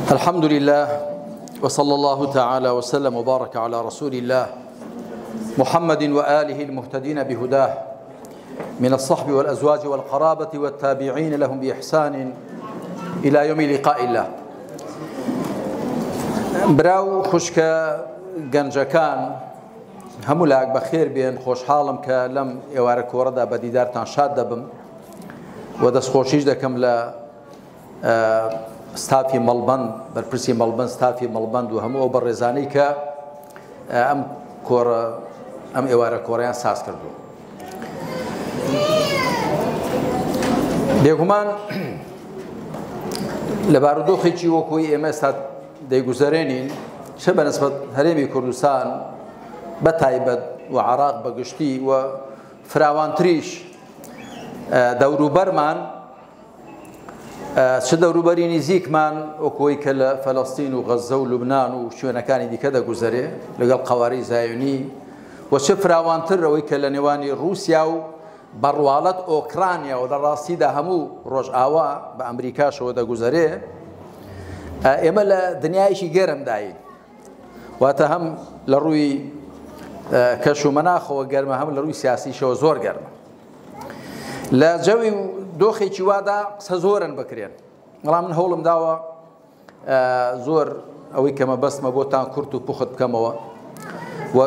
الحمد لله وصلى الله تعالى وسلم وبارك على رسول الله محمد وآله المهتدين بهداه من الصحب والأزواج والقرابة والتابعين لهم بإحسان إلى يوم لقاء الله. براو خشك گەنجەکان هەموو لاک بەخێر بێن، خۆشحاڵم کە لەم ئێوارە کۆڕەدا بە دیدارتان شاد دەبم و دەستخۆشیش دەکەم لە ستافی مەڵبەند، بەرپرسی مەڵبەند، ستافی مەڵبەند و هەموو ئەو بەڕێزانەی کە ئەم ئێوارە کۆڕەیان ساز کردووە. بێگومان لە بارودۆخێکی وەکوی ئێمە ئێستا دەیگوزارێنین، چه بەنسبەت هەرێمی کوردستان بە تایبەت و عێراق بەگشتی و فراوانتریش دەوروبەرمان، چه دەوروبەری نزیکمان وەکوی کە لە فەلەستین و غەزە و لوبنان و شوێنەکانی دیکە دەگوزارێ لەگەڵ قەواری زایۆنی، و چه فراوانتر ئەوەی کە لە نێوانی رووسیا و بەڕواڵەت ئۆکرانیا و لە ڕاستیدا هەموو ڕۆژئاوا بە ئەمریکاشەوە دەگوزارێ. ئێمە لە دنیایشی گەرمداین، واتە هەم لە ڕووی کەش و مەناخەوە گەرمە، هەم لە ڕووی سیاسیشەوە زۆر گەرمە. لە جەوی دۆخێکی وادا قسە زۆرن بکرێن، بەڵام من هەوڵم داوە زۆر ئەوەی کە مەبەستمە بۆتان کورت و پوخت بکەمەوە و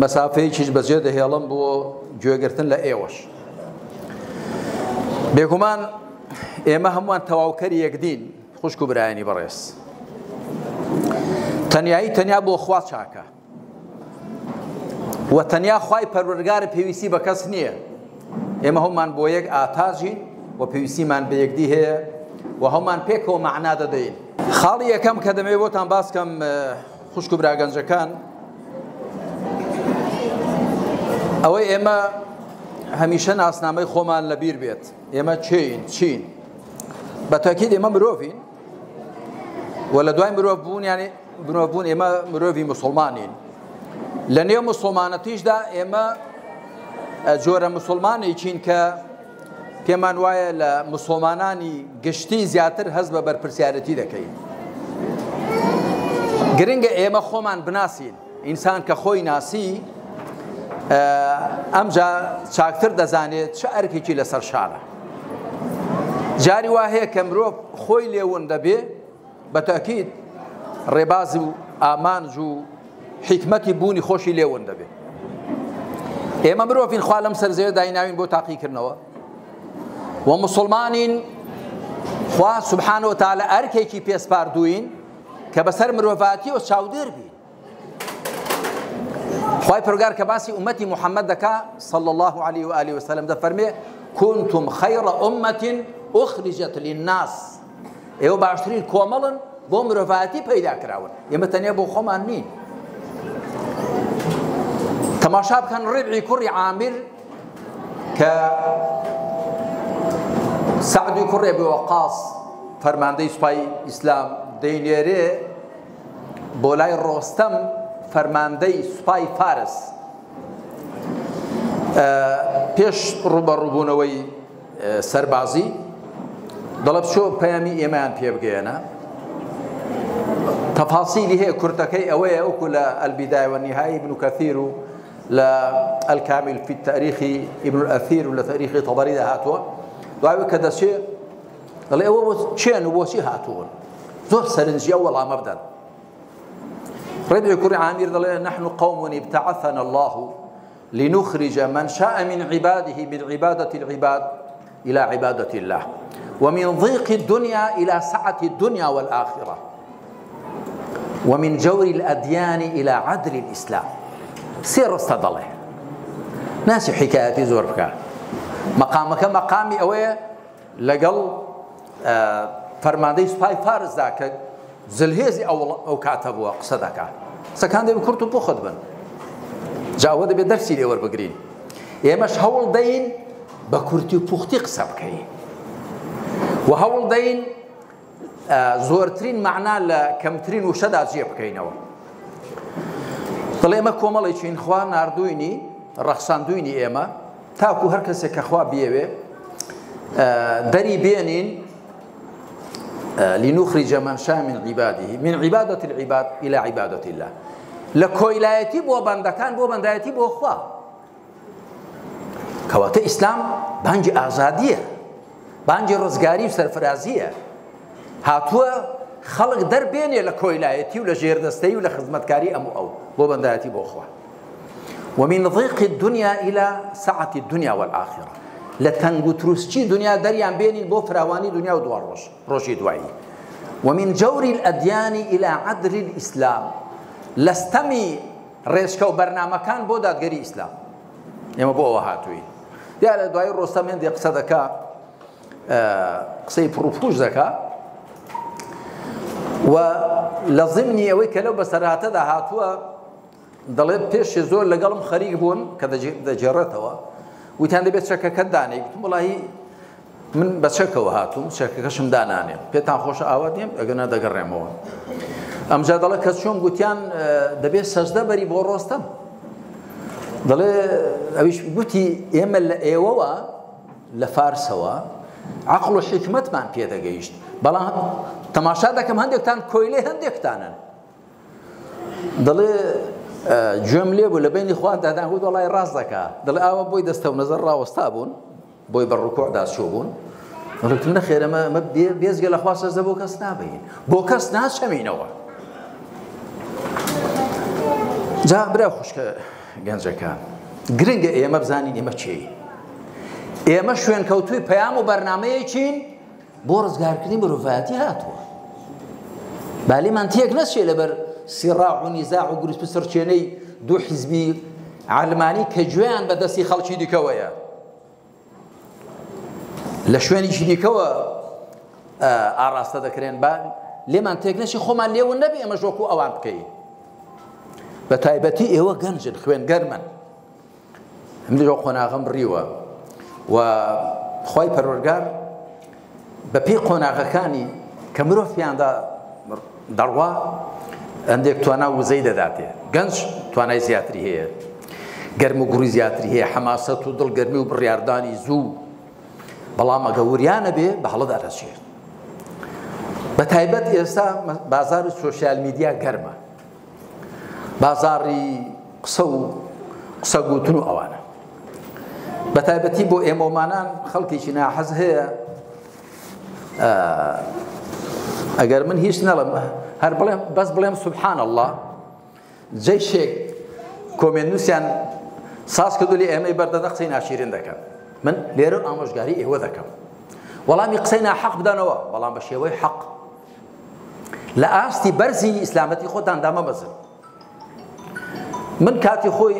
مەسافەیەکیش بەجێ دەهێڵم بۆ گوێگرتن لە ئێوەش. بێگومان ئێمە هەمووان تەواوکەری یەکدین، خوشک و برایانی بەڕێز، تەنیایی تەنیا بۆ خوا چاکە و تەنیا خوای پەروەردگار پێویستی بە کەس نییە. ئێمە هەمومان بۆ یەک ئاتاژین و پێویستیمان بە یەکدی هەیە و هەمومان پێکەوە مەعنا دەدەین. خاڵی یەکەم کە دەمەوێت بۆتان باس بکەم خوشک و برا گەنجەکان، ئەوەی ئێمە هەمیشە ناسنامەی خۆمان لەبیر بێت. ئێمە چین بە تاکید ئێمە مرۆڤین و لە دوای مرۆڤ بوون، یعنی مرۆڤ بوون، ئێمە مرۆڤی موسڵمانین. لە نێو موسڵمانەتیشدا ئێمە جۆرە موسڵمانێکین کە پێمان وایە لە موسڵمانانی گشتی زیاتر هەست بە بەرپرسیارەتی دەکەین. گرنگە ئێمە خۆمان بناسین. ئینسان کە خۆی ناسی ئەمجا چاکتر دەزانێت چه ئەرکێکی لەسەر شارە. جاری وا هەیە کە مرۆڤ خۆی لێون دەبێ، بە تاکید ڕێباز و ئامانج و حیکمەتی بوونی خۆشی لێون دەبێ. ئێمە مرۆڤین، خوا لەم سەرزەویە دایناوین بۆ تاقیکردنەوە و موسڵمانین. خوا سوبحانە و تەعالە ئەرکێکی پێسپاردووین کە بەسەر مرۆڤاتیەوە چاودێر بین. خوای پەروەردگار کە باسی ئومەتی محەممەد دەکا صلی الله علیه و آله وسلم دەفەرمێ كنتم خير أمة أخرجت للناس، ئێوە باشترین کۆمەڵن بۆ مرۆڤاتی پەیدا کراون. ئێمە تەنیا بۆ خۆمان نین. تەماشا بکەن ڕیبعی کوڕی عامر کە سەعدی کوڕی ئەبی وەقاس فەرماندەی سوپای ئیسلام دەینێرێ بۆ لای ڕۆستەم فەرماندەی سوپای فارس پێش ڕوبەڕووبوونەوەی سەربازی، دەڵێ بچۆ پەیامی ئێمەیان پێ بگەێنە. تەفاسیلی هەیە کورتەکەی ئەوەیە، وەکو لە البداية والنهاية ابن كثير و لە الكامل في التاريخ ابن الأثير و لە تاریخی طەبەریدا هاتووە. دوایەوە کە دەچێ دەڵێ ئەوە چێن و بۆچی هاتوون، زۆر سەرنجیە و وەڵامە بدەن. ڕیبعی کوڕی عامیر دەڵێ نحن قوم ابتعثنا الله لنخرج من شاء من عباده من عبادة العباد إلى عبادة الله ومن ضيق الدنيا إلى سعة الدنيا والآخرة ومن جور الأديان إلى عدل الإسلام. سير استدله ناس حكاياتي زور بكا مقامك مقامي أوي لقل فرماندي سباي فارس ذاك زلهيزي أو كاتبوا قصدك سكان دي بكرتو بوخد بن جاوده بدرسي لي ور بقرين يا مش هول دين بكرتي بوختي قصبكي وهول دين زورترين معنا لكمترين وشدا جيب كينوا. دڵێ ئێمە کۆمەڵێکین، خوا ناردووینی ڕەخساندووینی ئێمە تاکو هەر کەسێک کە خوا بێوێ دەری بێنین لنخرج من شاء من عباده من عبادة العباد إلى عبادة الله لكويلايتي بو بندكان بو بندايتي بو خوا كواتا إسلام بانجي آزادية بانجي رزقاري وسرفرازية هاتوا خلق دربيني لكويلايتي ولا جيردستي ولا خدمتكاري أو بو بندايتي بو خوا ومن ضيق الدنيا إلى سعة الدنيا والآخرة لتنگو تروسچی دنیا دریان بینین بو فراوانی دنیا و دوار روشی دوایی ومن جور الأديان إلى عدل الإسلام لستمي ريشكا وبرنامجان بو دادگری إسلام يما بو هاتوي يعني دوای روستا من دي قصة دكا قصي بروفوج دكا ولازمني أوي كلو بسرعة دا هاتوا دلت بيش زور لقلم خريق بون كذا جرتوا ويتان دبيت شكا كداني قلت والله من بس شكا وهاتم شكا كشم داناني بيتان خوش آواديم أجنا دقرموا أم جاد الله كشوم قلتيان دبيت سجدة بري بوروستم ضل أبيش قلتي يمل إيووا لفارسوا عقل وحكمة ما بيدا جيشت بلا تماشا دكم هندك تان كويلي هندك تانن ضل جمله ولا بين اخوان دا نقول والله راس ذكاء دل او بوي دستو نظر راوستابون بوي بالركوع دا شوبون قلت لنا خير ما بيزق الاخواس زبوكس نابين بوكس ناس شمينوا جا برا خوش گنجكا گرنگ ايما بزانين ايما چي ايما شوين كوتوي بيام وبرنامج چين بورزگار كدين بروفاتي هاتوا بالي منطق نسي لبر صراع ونزاع وقرص بسرچيني دو حزبي علماني كجوان بدسي خلشي ديكويا لشواني ديكوا اراسته دكرين با لمن تكنشي خوما ليو النبي اما جوكو اوان بكي بتايبتي ايوا گنجن خوين گرمن هم جو خونا غم ريوا وخوي پرورگار بپی قوناغەکانی کە مرۆڤیان دەڕوا هەندێک توانای وزەی دەداتێ گەنج توانای زیاتری هەیە گەرم و گوڕی زیاتری هەیە حەماسەت و دڵگەرمی و بڕیاردانی زوو بەڵام ئەگە وریانە بێ بە هەڵەدا دەچێت بە تایبەت ئێستا بازاری سۆشیال میدیا گەرمە بازاری قسە گوتن و ئەوانە بە تایبەتی بۆ ئێمەمانان خەڵکێکی ناحەز هەیە ئەگەر من هیچ نەڵم هەر بڵێم بەس بڵێم سوبحان الله جێشێک کۆمێنووسیان ساز کردو لێ ئێمەی بەردەدا قسەی ناشیرین دەکەن من لێرە ئامۆژگاری ئێوە دەکەم وەڵامی قسەی ناحەق بدەنەوە بەڵام بە شێوەی حەق لە ئاستی بەرزی ئیسلامەتی خۆتان دامەبەزن من کاتی خۆی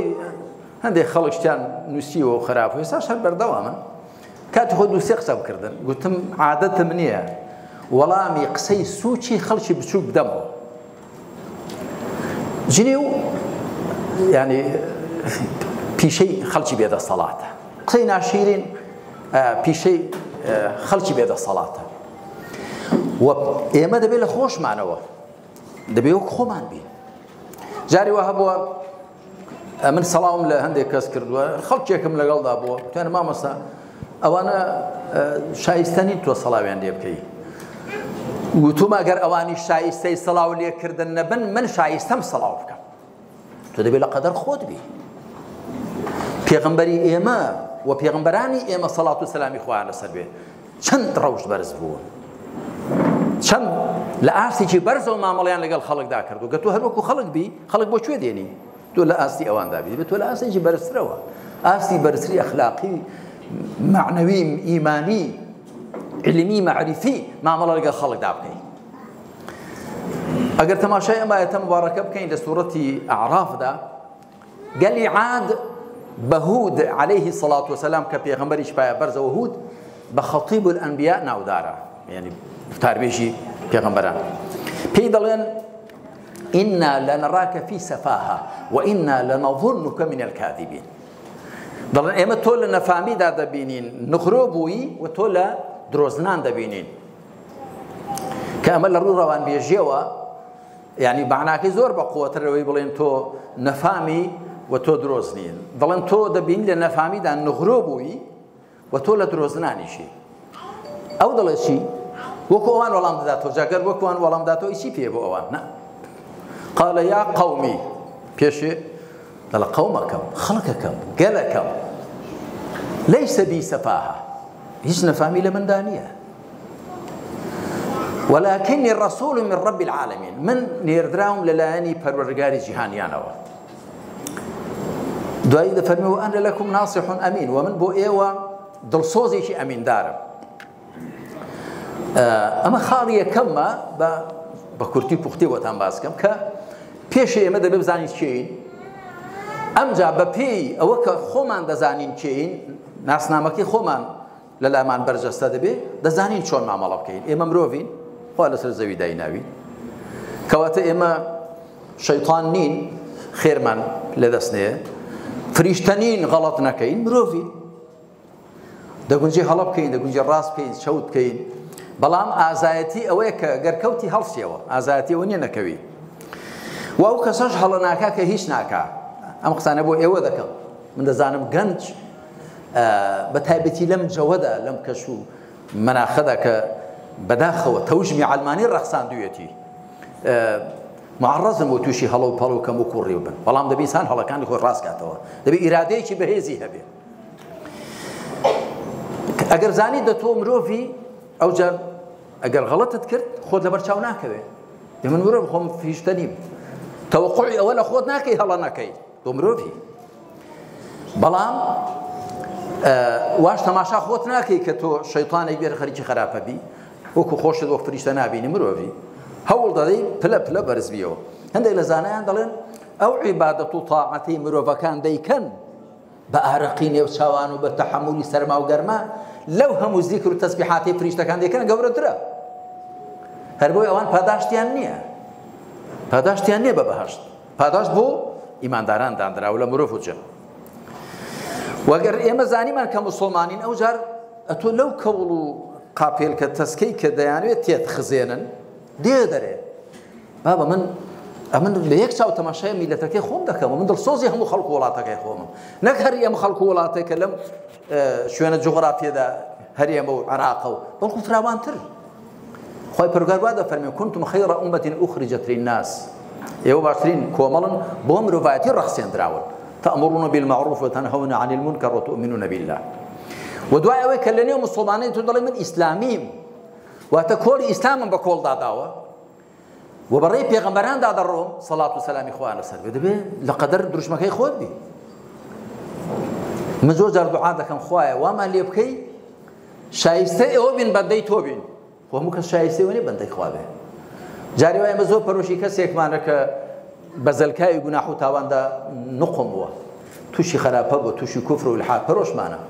هەندێک خەڵک شتیان نووسیوە و خراپ و ئێستاش هەر بەردەوا من کاتی خۆ دووسێ قسە بکردن گوتم عادەتم نییە وەڵامی قسەی سوچی خەڵکی بچووک بدەمەوە جنێ و یعنی پیشەی خەڵکی بێدەسەڵاتە قسەی ناشیرین پیشەی خەڵکی بێدەسەڵاتە و ئێمە دەبێت لە خۆشمانەوە دەبێت وەک خۆمان بین جاری وە هەبووە من سەڵاوم لە هەندێک کەس کردووە خەڵکێکم لەگەڵدا بووە توانە مامۆستا ئەوانە شایستە نین تۆ سەڵاویان لێ بکەی گوتومە ئەگەر ئەوانی شایستەی سەڵاو لێکردن نەبن من شایستەم سەڵاو بکەم تۆ دەبێت لە قەدەر خۆت بی پێغەمبەری ئێمە و پێغەمبەرانی ئێمە سەڵات و سەلامی خۆیان لەسەر بێ چەند ڕەوشت بەرز بوون چەند لە ئاستێکی بەرزەوە مامەڵەیان لەگەڵ خەڵکدا کردو گە تۆ هەر وەکو خەڵک بی خەڵک بۆ کوێ دێنی تۆ لە ئاستی ئەواندا بی تۆ لە ئاستێکی بەرزترەوە ئاستی بەرزتری ئەخلاقی معنوی ئیمانی علمی معرفی مامەڵە لەگەڵ خەڵکدا بکەی ئەگەر تەماشای ئەم ئایەتە مبارەکە بکەین لە سوورەتی ئەعرافدا گەلی عاد بە هود عەلەیهی السەڵات وەسەلام کە پێغەمبەریش پایە بەرزەوە هود بە خەتیب الئەنبیا ناودارە یعنی وتاربێژی پێغەمبەران پێی دەڵێن ئینا لەنەڕاکە فی سەفاهە وئینا لەنەظونکە من الکاذبین دەڵێن ئێمە تۆ لە نەفامیدا دەبینین نخرۆ بووی و تۆ لە درۆزنان دەبینین کە ئەمە لە ڕوو ڕەوانبێژیەوە یعنی معناکەی زۆر بە قووەترەوەی بڵێن تۆ نەفامی و تۆ درۆزنین دەڵێن تۆ دەبینی لە نەفامیدا نخرۆ بووی و تۆ لە درۆزنانیشی ئەو دەڵێ چی وەکو ئەوان وەڵام دەداتەوە جاگەر وەکو ئەوان وەڵام داداتەوە ئیچی پێ بۆ ئەوان نا قال يا قومي پێشێ دەڵێ قەومەکەم خەڵکەکەم گەلەکەم ليس بي سفاهة هیچ نەفامی لە مندا نییە ولكني الرسول من رب العالمين من نێردراوم لەلایەنی پەروەردگاری جیهانیانەوە دوایی دەفەرمێ وأنا لكم ناصح أمين ومن بۆ ئێوە دڵسۆزێکی ئەمیندارم ئەمە خاڵی یەکەممە بە کورتی پوختی بۆتان باس بکەم کە پێش ئێمە دەبێ بزانین چین ئەمجا بە پێی ئەوە کە خۆمان دەزانین چین ناسنامەکەی خۆمان لەلامان بەرجەستە دەبێ دەزانین چۆن مامەڵە بکەین ئێمە مرۆڤین خوا لەسەر زەوی دایناوین کەواتە ئێمە شەیطان نین خێرمان لەدەستنێ فریشتە نین غەڵەت نەکەین مرۆڤین دەگونجێ هەڵە بکەین دەگونجێ ڕاست بکەین چەوت بکەین بەڵام ئازایەتی ئەوەیە کە گەرکەوتی هەڵسیەوە ئازایەتی ئەوە نییە نەکەوی و ئەو کەسەش هەڵە ناکا کە هیچ ناکا ئەم قسانە بۆ ئێوە دەکەم من دەزانم گەنج بە تایبەتی لەم جەوەدا لەم کەش و مەناخەدا کە بەداخەوە تەوژمی عەلمانی ڕەخساندوویەتی معڕەزم بۆ تووشی هەڵە و پەڵ و کەم و کوڕی بن بەڵام دەبێ ئینسان هەڵەکانی خۆی ڕاستکاتەوە دەبێ ئیرادەیەکی بەهێزی هەبێ ئەگەر زانی دە تۆ مرۆڤی ئەوجار ئەگەر غەڵەتت کرد خۆت لەبەر چاو ناکەوێ من مرۆڤ خۆم فریشتە نیم تەوەقوعی ئەوە لە خۆت ناکەی هەڵە نەکەی تۆ مرۆڤی بەڵام واش تەماشا خۆت ناکەی کە تۆ شەیطانێک بێرە خەریکی خراپە بی وەکو خۆشت وەک فریشتە نابینی مرۆڤی هەوڵ دەدەی پلە پلە بەرز بیەوە هەندێک لە زانایان دەڵێن ئەو عیبادەت و تاعەتەی مرۆڤەکان دەیکەن بە ئارەقی نێو چاوان و بە تەحەمولی سەرما و گەرما لەو هەموو زیکر و تەسبیحاتی فریشتەکان دەیکەن گەورەترە هەر بۆی ئەوان پاداشتیان نییە پاداشتیان نییە بە بەهەشت پاداشت بۆ ئیمانداران دانراوە لە مرۆڤ و جن وەگەر ئێمە زانیمان کە موسڵمانین ئەوجار ئەتۆ لەو کەوڵ و قاپێلکە تەسکەی کە دەیانوێت تێت خزێنن دێ دەرێ بابە من بە یەک چاو تەماشای میلەتەکەی خۆم دەکەم و من دڵسۆزی هەموو خەڵکو وڵاتەکەی خۆمم نەک هەر ئێمە خەڵکو وڵاتێک کە لەم شوێنە جوغرافیەدا هەر ئێمە و عێراقە و بەڵکو فراوانتر خۆی پەروەردگار وا دەفەرمێ كنتم خەیڕە ئومەتین ئوخرجت للناس ئێوە باشترین کۆمەڵن بۆ مرۆڤایەتی ڕەخسێنراون تأمرون بالمعروف وتنهون عن المنكر وتؤمنون بالله ودوای ئەوەی کە لە نێو موسڵمانەی تۆ دەڵێ من ئیسلامیم واتە کۆڵی ئیسلامم بە کۆڵ داداوە و بەڕێی پێغەمبەراندا دەڕۆم سەڵات و سەلامی خوا لەسەر بێ دەبێ لە قەدەر دروشمەکەی خۆت بی من زۆر جار دوعا دەکەم خوایە وامان لێ بکەی شایستەی ئەوە بین بەندەی تۆ بین خۆ هەموو کەس شایستەی وە نیە بەندەی خوا بێ جارێ وایە ئێمە زۆر پەرۆشی کەسێکمانە کە بە زەلکاوی گوناح و تاواندا نقم بووە تووشی خراپە بوو تووشی کوفر و الحاد پەرۆشمانە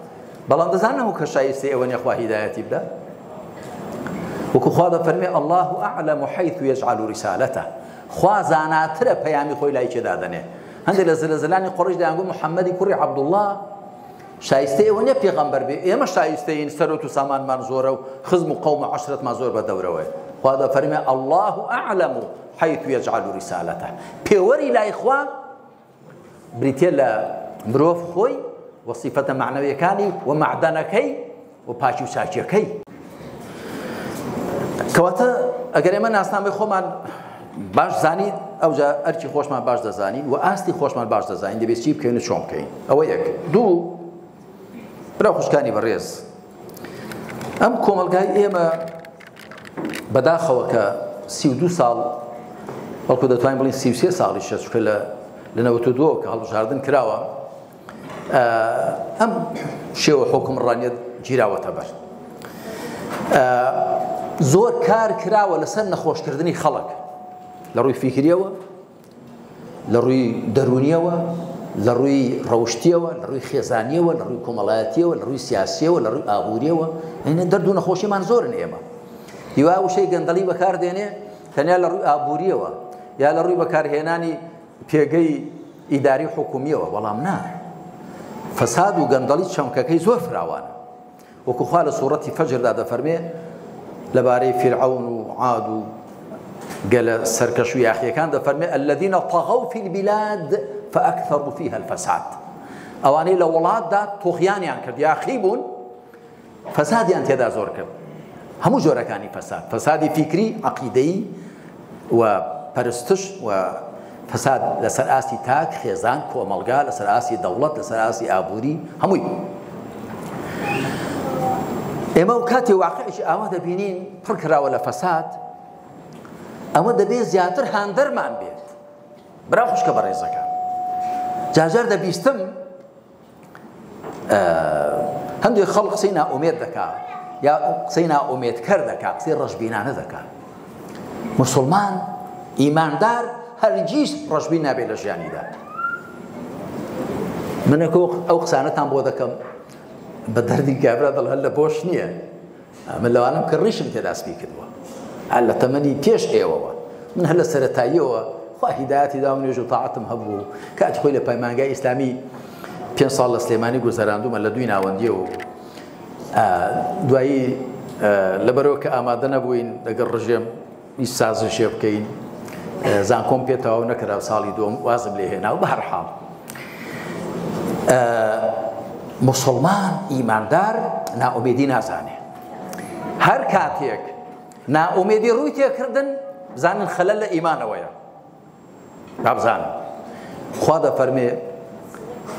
بەڵام دەزانم و کە شایستەی ئەوە نیە خوا هیدایەتی بدە وەکو خوا دەفەرمێ الله أعلم حيث يجعل رسالته خوا زاناترە پەیامی خۆی لای چێدا دەنێ هەندێک لە زلزلانی قڕیش دەیانگوت محەممەدی کوڕی عەبدوڵڵاه شایستەی ئەوە نیە پێغەمبەر بێ ئێمە شایستەین سەرۆت و سامانمان زۆرە و خزم و قەوم و عەشرەتمان زۆر بە دەورەوەی خوا دەفەرمێ الله أعلم حيث يجعل رسالته پێوەری لای خوا بریتێ لە مرۆڤ خۆی وەسیفەتە معنەویەکانی و معدەنەکەی و پاکی و چاکیەکەی کەواتە ئەگەر ئێمە ناسنامەی خۆمان باش زانین ئەوجا ئەرکی خۆشمان باش دەزانین و ئاستی خۆشمان باش دەزانین دەبێت چی بکەین و چۆن بکەین ئەوە یەک دوو برا خوشکانی بەڕێز ئەم کۆمەلگای ئێمە بەداخەوە کە 32 ساڵ بەڵکو دەتوانین بڵین 33 ساڵی شە چونکە لە 92 کە هەڵبژاردن کراوە ئەم شێوە حوکمڕانیەت گیراوەتە بەر زۆر کار کراوە لەسەر نەخۆشکردنی خەڵک لە ڕووی فیکریەوە لە ڕووی دەرونیەوە لە ڕووی ڕەوشتیەوە لە ڕووی خێزانیەوە لە ڕووی کۆمەڵایەتیەوە لە ڕووی سیاسیەوە لە ڕووی ئابووریەوە ئەینە دەرد و نەخۆشیمان زۆرن ئێمە هیوا وشەی گەندەڵی بەکاردێنێ تەنیا لە ڕووی ئابووریەوە یا لە ڕووی بەکارهێنانی پێگەی ئیداری حکومیەوە بەڵام نا فەساد و گەندەڵی چەمکەکەی زۆر فراوانە وەکو خوا لە سوورەتی فەجردا دەفەرمێ لەبارەی فیرعەون و عاد و گەلە سەرکەش و یاخیەکان دەفەرمێ الذين طغوا في البلاد فأكثروا فيها الفساد ئەوانەی لە وڵاتدا تۆغیانیان کرد یاخی بوون فەسادیان تێدا زۆر کرد هەموو جۆرەکانی فەساد، فەسادی فیکری، عەقیدەیی و پەرستش و فەساد لەسەر ئاستی تاک، خێزان، کۆمەڵگا، لەسەر ئاستی دەوڵەت، لەسەر ئاستی ئابووری، هەمووی. ئێمە و کاتی واقعیش ئاوا دەبینین پڕ کراوە لە فەساد، ئەمە دەبێت زیاتر هاندەرمان بێت. برا خوشکە بەڕێزەکان، جاجار دەبیستم هەندێک خەڵک قسەی نائومێد دەکات یا قسەی نائومێدکەر دەکات، قسەی ڕەشبینانە دەکات. موسڵمان ئیماندار هەرگیز ڕەشبین نابێت لە ژیانیدا. منە ئەو قسانەتان بۆ دەکەم بە دەردی کابرا دڵ هەر لە بۆش نییە، من لەوانم کە ڕیشم تێدا سپی کردووە هەر لە تەمەنی پێش ئێوەوە. من هەر لە سەرەتاییەوە خوا هیدایەتی داوم نوێژ و تاعەتم هەبوو، کاتی خۆی لە پەیمانگای ئیسلامی 5 ساڵ لە سلێمانی گوزەراندومە لە دوی ناوەندیە و دوایی لەبەرەوە کە ئامادە نەبووین لەگەڵ ڕژێم هیچ سازشێ بکەین، زانکۆم پێتەواو نەکرا، ساڵی دووەم وازم لێ هێنا و بە هەر حاڵ موسڵمان ئیماندار نائومێدی نازانێ. هەر کاتێک نائومێدی ڕووی تێکردن بزانن خەلەل لە ئیمانەوەیە. بابزانن خوا دەفەرمێ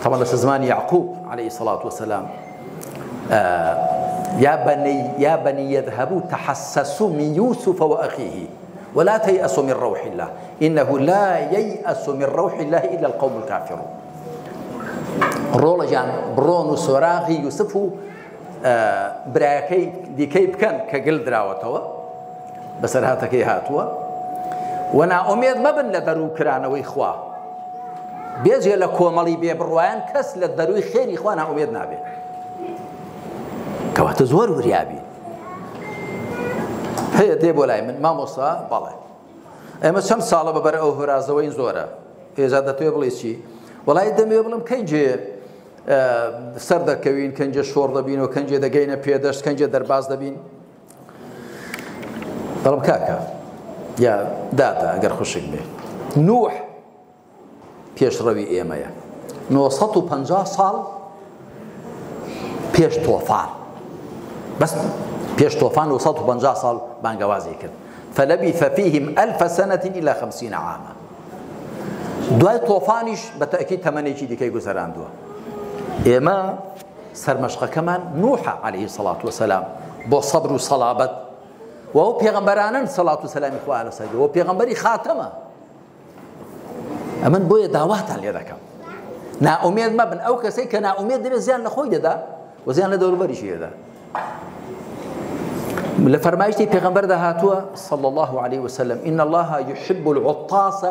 طبعا لە زمانی یعقوب عليه الصلاة والسلام يا بني يذهبوا تحسسوا من يوسف وأخيه ولا تيأسوا من روح الله إنه لا ييأس من روح الله إلا القوم الكافرون. ڕۆڵە جان بڕۆن و سۆراغی یوسف و برایەکەی دیکەی بکەن کە گل دراوەتەوە بەسەر هاتەکەی هاتووە و نائومێد مەبن لە دەروکرانەوەی خوا. بێجێ لە کۆمەڵی بێبڕوایان کەس لە دەروی خێری خوا نائومێد نابێت، کەواتە زۆر وریابی هەیە. دێ بۆ لای من مامۆستا بەڵێ ئێمە چەند ساڵە بەبەر ئەو هۆرازەوەی زۆرە، ئێزا دەتوێ بڵێ چی؟ وەڵای دەمێ بڵم کەنجێ سەر دەکەوین، کەنجێ شۆڕ دەبین و کەنجێ دەگەینە پێدەشت، کەنجێ دەرباز دەبین. دەڵم کاکە یا دادا ئەگەر خوشک بێ، نوح پێشڕەوی ئێمەیە 950 ساڵ پێش تۆفان، بەس پێش تۆفان 950 ساڵ بانگەوازی کرد. فلبث فيهم 1000 سنة إلى 50 عاما. دوای تۆفانیش بە تەئکید تەمەنێکی دیکەی گوزەراندووە. ئێمە سەرمەشقەکەمان نوحە عليه الصلاة والسلام بۆ سەبر و سەڵابەت و ئەو پێغەمبەرانن سەڵات و سەلامی خوا لەسەر و پێغەمبەری خاتەمە. ئەمن بۆیە داواتان لێ دەکەم نائومێد مەبن. ئەو کەسەی کە نائومێد دەبێت زیان لە خۆی دەدا و زیان لە دەوروبەریشی دەدا. لە فەرمایشتی پێغەمبەردا هاتووە صلى الله عليه وسلم إن الله يحب العطاس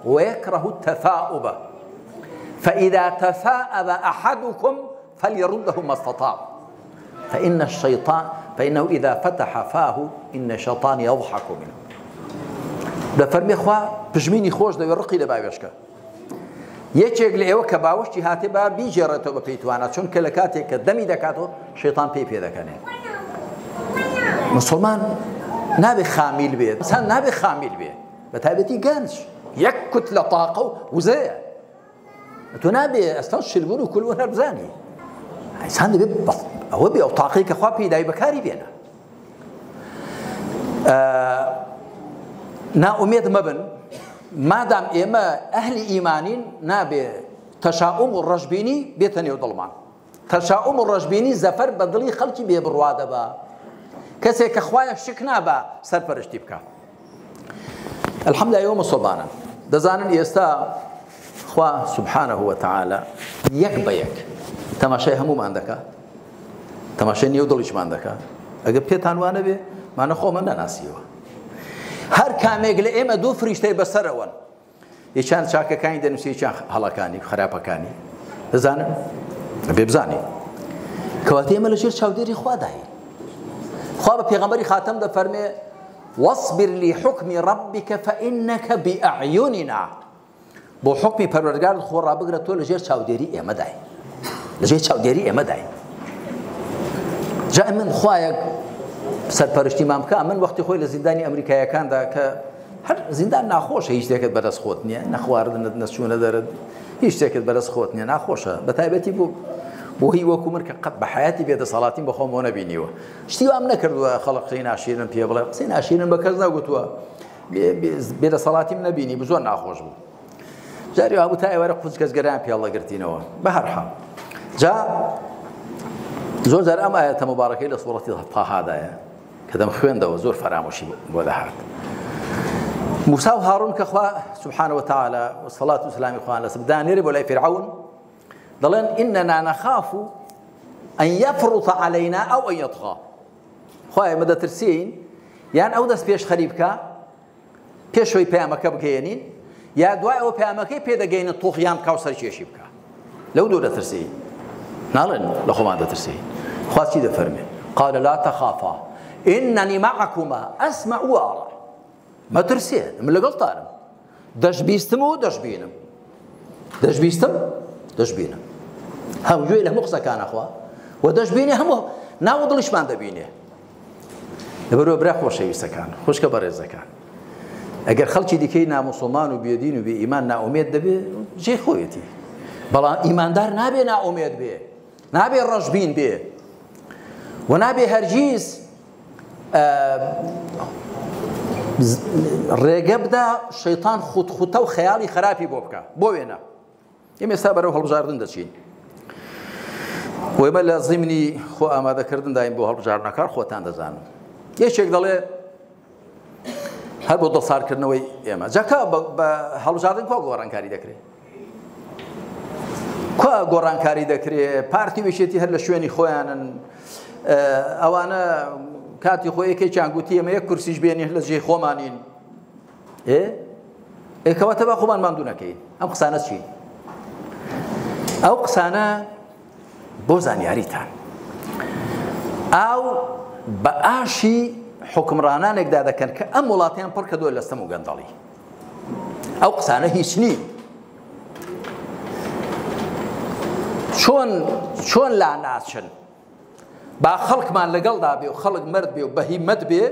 ويكره التثاؤب فإذا تثاءب أحدكم فليرده ما استطاع فإنه إذا فتح فاه إن الشيطان يضحك منه. دەفەرمێ خوا پژمینی خۆش دەوێت ڕقی لە باوێشکە. یەکێک لە ئێوە کە باوەشتی هاتێ با بیجێڕێتەوە بە پێیتوانە، چونکە لە کاتێک کە دەمی دەکاتەوە شەیطان پێی پێدەکەنێ. مسلمان نابێ خامیل بێت، ئینسان نابێ خامیل بێت، بە تایبەتی گەنج یەک کوت لە تاقە و وزەیە. تۆ نابێ ئەستان شربون و کولبوون هەر بزانی. ئینسان دەبێت ئەوە بێ ئەو تاقەی کە خوا پێدای بەکاری بێنە. نائومێد مەبن. مادام ئێمە ئەهلی ئیمانین نابێ تەشاؤم و ڕەشبینی بێتە نێو دڵمان. تەشاؤم و ڕەشبینی زەفەر بە دڵی خەڵکی بێبڕوا دەبا. کەسێک کە خوایە شک نابا سەرپەرشتی بکە. الحەمدلله ئێوە موسڵمانن دەزانن ئێستا خوا سبحانه وتعالى یەک بە یەک تەماشای هەموومان دەکات، تەماشای نێو دڵیشمان دەکات. ئەگەر پێتان وانە بێ مانە خۆمە نەناسیەوە. هەر کامێک لە ئێمە دوو فریشتەی بەسەرەوەن، یەکیان چاکەکانی دەنووسی، یەکیان هەڵەکانی خراپەکانی. دەزانن بێ بزانین کەواتە ئێمە لەژێر چاودێری خواداین. خوا بە پێغەمبەری خاتەم دەفەرمێ واصبر لحكم ربك فإنك بأعيننا. بۆ حکمی پەروەردگارت خۆ ڕابگرە تۆ لەژێر چاودێری ئێمەدای، لەژێر چاودێری ئێمەدای. جا من خوایەک سەرپەرشتیمان بکە. من وەختی خۆی لە زیندانی ئەمریکایەکاندا کە هەر زیندان ناخۆشە، هیچ شتێکت بەدەست خۆت نییە، نەخواردنت نەچوونە دەرت، هیچ شتێکت بەدەست خۆت نییە، ناخۆشە. بە تایبەتی بوو وهي وەکو من کە قەت بە حیاتی بێدەسەڵاتیم بەخۆمەوە نەبینیوە شتی وام نەکردووە خەڵق قسەی ناشیرن پێ بڵێ قسەی ناشیرن بە کەس نەگوتووە بێدەسەڵاتیم نەبینی زۆر ناخۆش بوو جاری هەبوو تا ئێوەرە قوچ کەسگەران پێڵەگرتینەوە بە هەر حاڵ جا زۆر جار ئەم ئاەتە مبارەکەی لە سوورەتی تاهادایە کە دەم خوێندەوە زۆر فەرامۆشی بۆ دەهات موسى وهارون كخوا سبحانه وتعالى والصلاة والسلام إخوان لسبدان يرب ولا فرعون ضلن إننا نخاف أن يفرط علينا أو أن يطغى خواه مدى ترسين يعني أو دس بيش خريبك بيش شوي بيامك بكينين يا دواء أو بيامك بيدا جين الطغيان كوسر شيء شبك لو دولة ترسين نالن لخو ما ترسين خواه كذا فرمي قال لا تخافا إنني معكما أسمع وأرى ما ترسين من اللي قلتانم دش بيستمو دش بينم دش بيستم دش بينم هم جوي له مقصة كان أخوة ودش بيني هم ناوض ليش ما عنده بيني يبرو بريح وشيء يسكان خوش كبر الزكان أجر خلتي ديكينا مسلمان وبيدين وبإيمان ناؤميد دبي جي خويتي بلا إيمان دار نابي ناؤميد به نابي الرجبين به ونابي هرجيز ڕێگەبدا شەیطان خوتە و خەیاڵی خراپی بۆ بکە بۆ وێنە ئێمە ئێستا بەرەو هەڵبژاردن دەچین وێمە لە زیمنی خۆ ئامادەکردن دایم بۆ هەڵبژاردنەکار خۆتان دەزانم یەکێک دەڵێ هەر بۆ دڵساردکردنەوەی ئێمە جاکە بە هەڵبژاردن کوا گۆڕانکاری دەکرێت کوا گۆڕانکاری دەکرێت پارتی وێشێتی هەر لە شوێنی خۆیانن ئەوانە کاتی خۆی یەکێکیان گوتی ئێمە یەک کورسیش بێنی لە جێی خۆمانین کەواتە با خۆمان ماندوو نەکەین ئەم قسانە چین ئەو قسانە بۆ زانیاریتان ئاو بە ئاشی حکمڕانانێکدا دەکەن کە ئەم وڵاتیان پڕ کردووە لە ستەم و گەندەڵی ئەو قسانە هیچ نین چۆن لا ناچن با خەڵکمان لەگەڵدا بێ و خەڵک مرد بێ و بەهیمەت بێ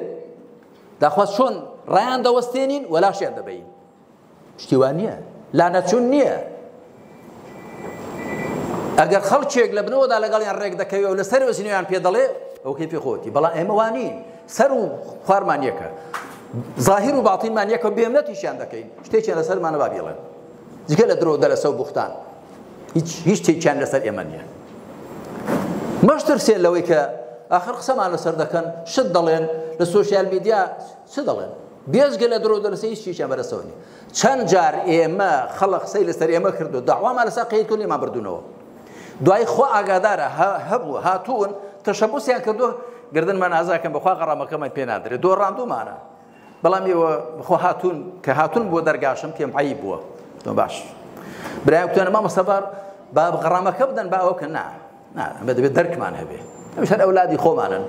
داخواست چۆن ڕایان دەوەستێنین وەلاشیان دەبەین شتیوان نییە لانەچوون نییە ئەگەر خەڵکێک لە بنەوەدا لەگەڵیان ڕێک دەکەوێ و لەسەر وەزینەوەیان پێ دەڵێ ئەو کەی پێ خۆتی بەڵام ئێمە وانین سەر و خوارمان یەکە زاهیر و باڵتینمان یەکە و بێمنەتیشیان دەکەین شتێکیان لەسەرمانە با بێڵێن جگە لە درۆ دەلەسە و بوختان هیچ شتێکیان لەسەر ئێمە نییە مەشترسێن لەوەی کە ئاخر قسەمان لەسەر دەکەن شت دەڵێن لە سۆشیال میدیا چ دەڵێن بێزگە لە درۆ دەلەسە هیچ شتێکیان بەدەستەوە نییە چەند جار ئێمە خەڵق قسەی لەسەر ئێمە کردو داوامان لەسەر قەیەت و لێمان بردوونەوە دوای خۆ ئاگادارە هەبوو هاتوون تەشەبوسیان کردو گردنمان ئازاکەن بەخوا غەڕامەکەمان پێ نادرێت دۆڕاندومانە بەڵام ئێوە بەخۆ هاتوون کە هاتوون بۆ دەرگاشم پێم عەیب بووە باش برایان کوتێنە مامۆستا با غەڕامەکە بدەن با ئەوکە نا ئەمە دەبێت دەرکمان هەبێ ئەمش هەر ئەولادی خۆمانن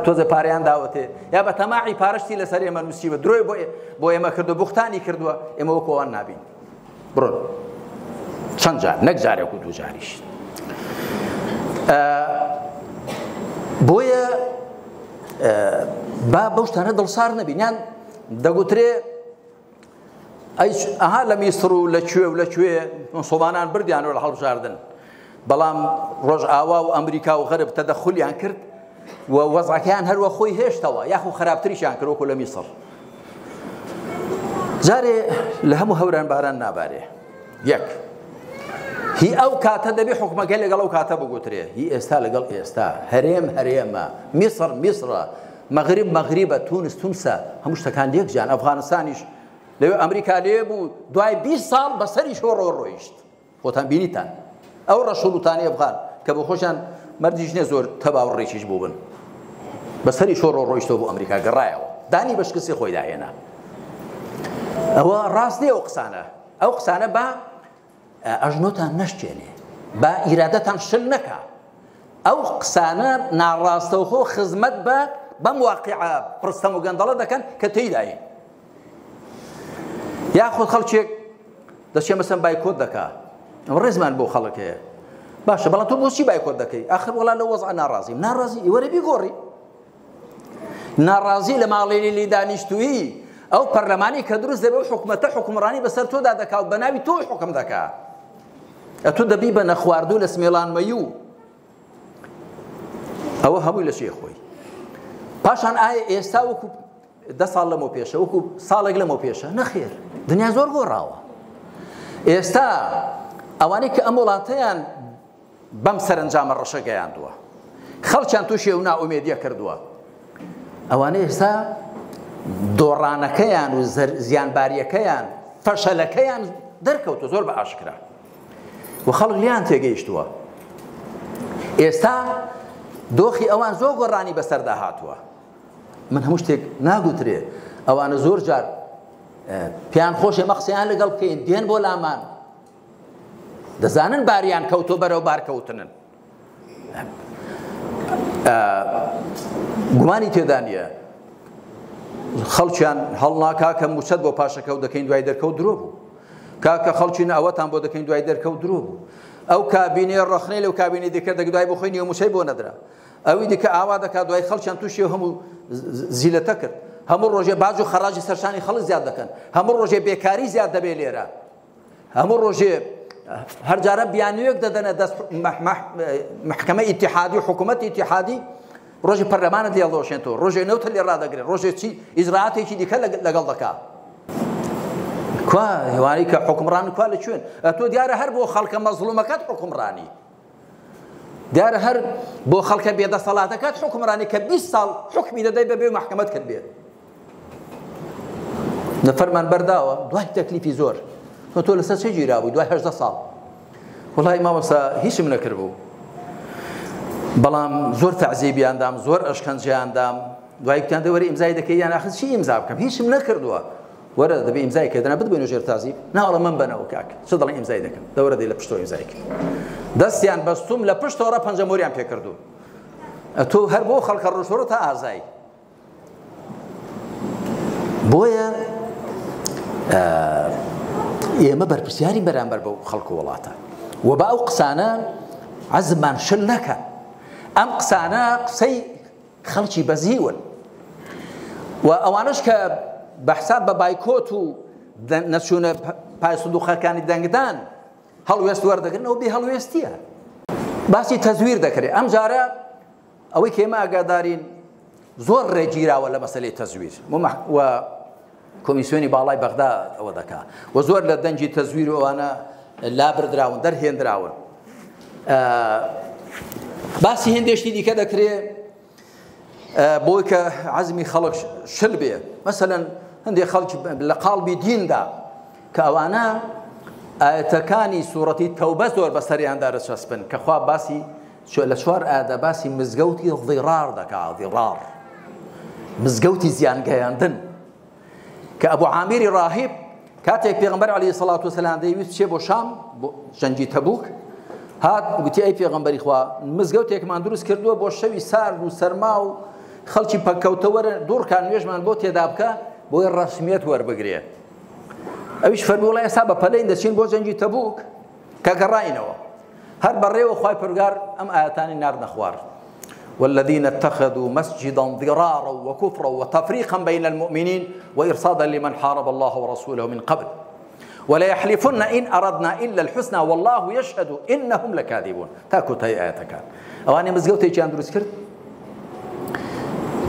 تۆزە پارەیان داوەتێ یا بە تەماعی پارەشتی لەسەر ئێمە نووسیوە درۆی بۆ ئێمە کردو بوختانی کردووە ئێمە وەکو ئەوان نابین بڕۆن چەند جار نەک جارێک و دوو جاریش بۆیە با بەو شتانە دڵسار نەبین یان دەگوترێ ئەها لە میسر و لەکوێ و لەکوێ مسڵمانان بردیانەوە لە هەڵبژاردن بەڵام ڕۆژئاوا و ئەمریکا و غەرب تەدەخولیان کرد و وەزعەکەیان هەروە خۆی هێشتەوە یاخو خراپتریشیان کرد وەکو لە میسر جارێ لە هەموو هەوران باران نابارێ یەک هی ئەو کاتە دەبێ حکومەکەی لەگەڵ ئەو کاتە بگوترێ هی ئێستا لەگەڵ ئێستا هەرێم هەرێمە میسر میسرە مەغریب مەغریبە تونس تونسە هەموو شتەکان یەکجیان ئەفغانستانیش لەوێ ئەمریکا لێ بوو دوای 20 ساڵ بەسەری شۆ ڕۆیشت خۆتان بینیتان ئەو ڕەشوڵوتانی ئەفغان کە بۆ خۆشیان مەردیش نێ زۆر تەباوڕێکیش بوو بن بەسەری شۆ ڕۆیشتەوە بۆ ئەمریکا گەڕایەوە دانی بەشکسی خۆی داهێنا ئەوە ڕاست نییە ئەو قسانە با ئەژنۆتان نەشتێنێ با ئیرادەتان شل نەکا ئەو قسانە ناڕاستەوخۆ خزمەت بەم واقعە پرستەم و گەندەڵە دەکەن کە تێیداین یاخود خەڵکێک دەچێ مەسەن بایکۆت دەکا ڕێزمان بۆ خەڵک هەیە باشە بەڵام تۆ بۆچی بایکۆت دەکەی ئاخر وەڵا لە وەزع ناڕازی وەرە بیگۆڕی ناڕازی لە ماڵێنی لی دانیشتووی ئەو پەرلەمانی کە دروست دەبێ و حکومەتە حکومڕانی بەسەر تۆدا دەکا و بە ناوی تۆی حکم دەکا ئەتۆ دەبی بە نەخواردوو لە سمێڵانمەیی و ئەوە هەمووی لە شێ خۆی پاشان ئایا ئێستا وەکو 10 ساڵ لەمەوە پێشە وەکو ساڵێک لەمەوە پێشە نەخێر دنیا زۆر گۆڕاوە ئێستا ئەوانەی کە ئەم وڵاتەیان بەم سەرنجامە ڕەشە گەیاندووە خەڵکیان تووشی و ناومێدیە کردووە ئەوانەی ئێستا دۆڕانەکەیان و زیانباریەکەیان فەشەلەکەیان دەرکەوتە زۆر بە ئاشکرا و خەڵک لیان تێگەیشتووە ئێستا دۆخی ئەوان زۆر گۆڕانی بەسەردا هاتووە من هەموو شتێک ناگوترێ ئەوانە زۆر جار پیان خۆشێ مەقسەیان لەگەڵ بکەین دێن بۆ لامان دەزانن باریان کەوتۆ بەرەو بارکەوتنن گومانی تێدا نییە خەڵکیان هەڵناکا کە موچەت بۆ پاشەکەوت دەکەین دوای دەرکەوت درۆ بوو کاکە خەڵکی ئەوەتان بۆ دەکەین دوای دەرکەوت درۆ بوو ئەو کابینێ ڕەخنەی لەو کابینی دیکە دوای بۆ خۆی نیوەموچەی بۆ نەدرا ئەوی دیکە ئاوا دەکات دوای خەڵکیان تووشی هەموو زیلەتە کرد هەموو ڕۆژێ باج و خەراجی سەرشانی خەڵک زیاد دەکەن هەموو ڕۆژێ بێکاری زیاد دەبێت لێرە هەموو ڕۆژێ هەر جارە بیانوێک دەدەنە دەست محکەمە ئیتیحادی و حکوومەتی ئیتیحادی ڕۆژی پەرلەمانت لێڵۆشێنەوە ڕۆژێ نەوتە لێ ڕادەگرێت ڕۆژێکی ئیجراعاتێکی دیکە لەگەڵ دەکات کوا هێوانی کە حکمڕان کوا لە کوێن تۆ دیارە هەر بۆ خەڵکە مەزڵومەکەت حکمڕانی دیارە هەر بۆ خەڵکە بێدەسەڵاتەکەت حکمڕانی کە 20 ساڵ حکمی دەدەی بەبێ محکەمەت کرد بێت لە فەرمان بەرداوە دوای تەکلیفی زۆر تۆ لەسەر چێ گیرا بووی دوای 18 ساڵ وەڵای مامۆستا هیچم نەکرد بوو بەڵام زۆر تەعزیبیاندام زۆر ئەشکەنجیاندام دوای گوتیان دەوەرە ئیمزای دەکەی یان ئاخر چی ئیمزا بکەم هیچم نەکردووە وەرە دەبێ ئیمزای کردنە بتبێنە ژێر تازیب ناوەڵە من بنەوە کاک چ دەڵێ ئیمزای دەکەم دەوەرە دەی لە پشتەوە ئیمزای کرد دەستیان بەستوم لە پشتەوەڕە پەنجەمۆریان پێ کردو تۆ هەر بۆ خەڵکە ڕۆژوەڕە تا ئازایی بۆیە ئێمە بەرپرسیاری بەرامبەر بەو خەڵکە وڵاتە و بە ئەو قسانە عەزممان شل نەکە ئەم قسانە قسەی خەڵکی بەزیون و ئەوانش کە بەحساب بە بایکۆت و نەچوونە پای سندوقەکانی دەنگدان هەڵوێست وەردەگرنەوە بێ هەڵوێستیە باسی تەزویر دەکرێت ئەم جارە ئەوەی کە ئێمە ئاگادارین زۆر ڕێگیراوە لە مەسەلەی تەزویر و کۆمیسیۆنی باڵای بەغدا ئەوە دەکات و زۆر لە دەنجی تەزویر و ئەوانە لابردراون دەرهێنراون باسی هێندێشتی دیکە دەکرێت بۆی کە عەزمی خەڵک شل بێ مەسەلەن هەندێک خەڵک لە قاڵبی دیندا کە ئەوانە ئاەتەکانی سوورەتی تەوبە زۆر بەسەریاندا دەچەسبن کە خوا باسی لە 4 ئاەتە باسی مزگەوتی ضیرار دەکات ضیرار مزگەوتی زیانگەیاندن کە ئەبوو عامیری ڕاهیب کاتێک پێغەمبەر عەلەیهی سەڵات وسەلام دەیویست بچێ بۆ شام بۆ جەنگی تەبوک هات گوتی ئەی پێغەمبەری خوا مزگەوتێکمان دروست کردووە بۆ شەوی سارد و سەرما و خەڵکی پەککەوتە وەرە دوورکان نوێژمان بۆ تێدا بکە بۆی ڕەسمیەت وەربگرێ ئەویش فەرمووی وەڵای ئێستا بە پەلەین دەچین بۆ جەنگی تەبوک کە گەڕاینەوە هەر بەڕێوە خوای پەروەردگار ئەم ئاەتانی ناردنە خوار والذين اتخذوا مسجدا ضرارا وكفرا وتفريقا بين المؤمنين وإرصادا لمن حارب الله ورسوله من قبل ولا يحلفن إن أردنا إلا الحسنى والله يشهد إنهم لكاذبون تاكو تاي آياتك أواني مزقوتي كان دروس كرت